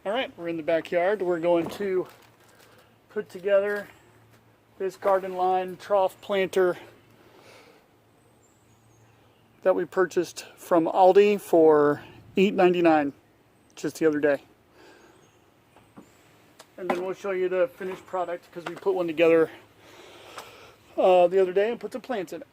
Alright, we're in the backyard. We're going to put together this Gardenline Trough Planter that we purchased from Aldi for $8.99 just the other day. And then we'll show you the finished product because we put one together the other day and put some plants in it.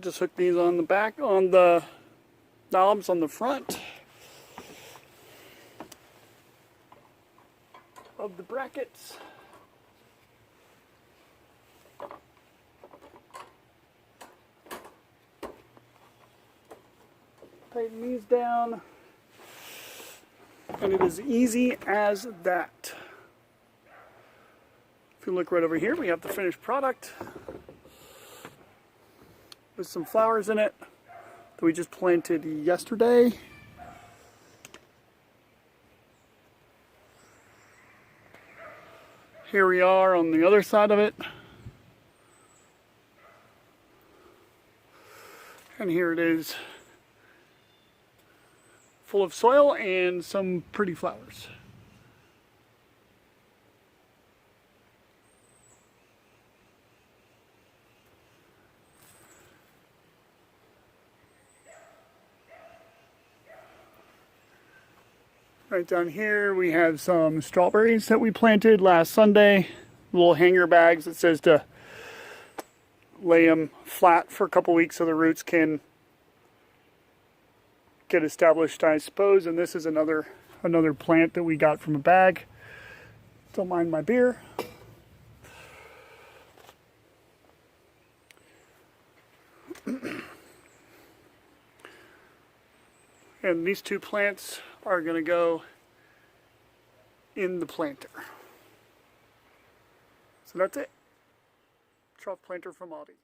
Just hook these on the back, on the knobs on the front of the brackets. Tighten these down, and it is easy as that. If you look right over here, we have the finished product with some flowers in it that we just planted yesterday. Here we are on the other side of it. And here it is, full of soil and some pretty flowers. Right down here we have some strawberries that we planted last Sunday. Little hanger bags that says to lay them flat for a couple weeks so the roots can get established, I suppose. And this is another plant that we got from a bag. Don't mind my beer. And these two plants are going to go in the planter. So that's it. Trough planter from Aldi.